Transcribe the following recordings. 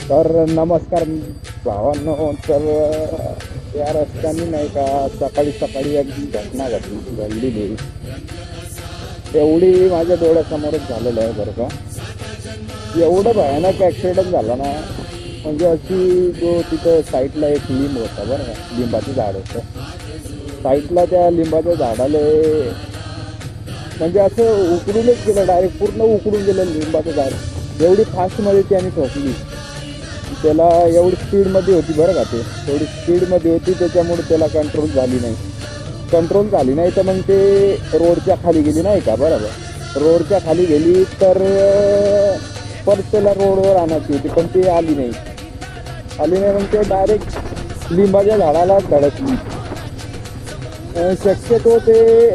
तर नमस्कार भावांनो. तर या रस्त्याने नाही का सकाळी सकाळी एक घटना घडलेली. एवढी माझ्या डोळ्यासमोरच झालेलं आहे बरं का. एवढं भयानक ॲक्सिडेंट झाला ना, म्हणजे अशी जो तिथं साईडला एक लिंब होता बरं का, लिंबाचं झाड होतं साईडला. त्या लिंबाच्या झाडाला म्हणजे असं उकडूनच गेलं, डायरेक्ट पूर्ण उकडून गेलं लिंबाचं झाड. एवढी फास्टमध्ये त्याने ठोकली. त्याला एवढी स्पीडमध्ये होती बरं का, ते एवढी स्पीडमध्ये होती त्याच्यामुळे त्याला कंट्रोल झाली नाही. तर मग ते रोडच्या खाली गेली नाही का, बरोबर रोडच्या खाली गेली तर परत त्याला रोडवर आणायची होती, पण ती आली नाही. मग ते डायरेक्ट लिंबाच्या झाडाला धडकली. शक्यतो ते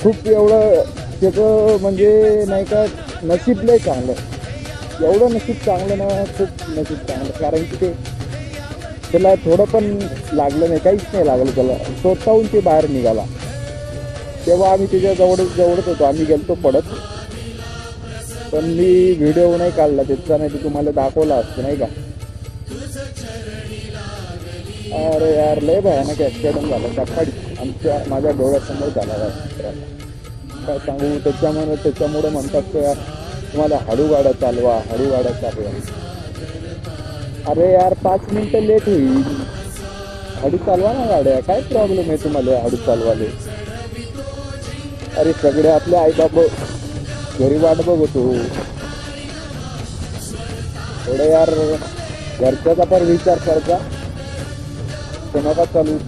खूप एवढं त्याचं म्हणजे नाही का नशीब लय चांगलं. एवढं नशीब चांगलं ना, खूप नशीब चांगलं. कारण की त्याला थोडं पण लागलं नाही, काहीच नाही लागलं त्याला. स्वतःहून ते बाहेर निघाला. तेव्हा आम्ही त्याच्या जवळच होतो, आम्ही गेलतो पडत. पण मी व्हिडिओ नाही काढला त्याचा, नाही तर तुम्हाला दाखवला असतं नाही का. अरे यार, लय भयानक ॲक्सिडेंट झाला सकाळी माझ्या डोळ्यासमोर झाला. काय सांगू, त्याच्यामुळे म्हणतात यार तुम्हाला हळू गाड्या चालवा. अरे यार 5 मिनिटं लेट होईल, हळू चालवा ना गाड्या. काय प्रॉब्लेम आहे तुम्हाला हळू चालवाले? अरे सगळे आपले आईबाप घरी वाट बघतो. थोडं यार घरच्याचा पण विचार करता, ते नका चालू.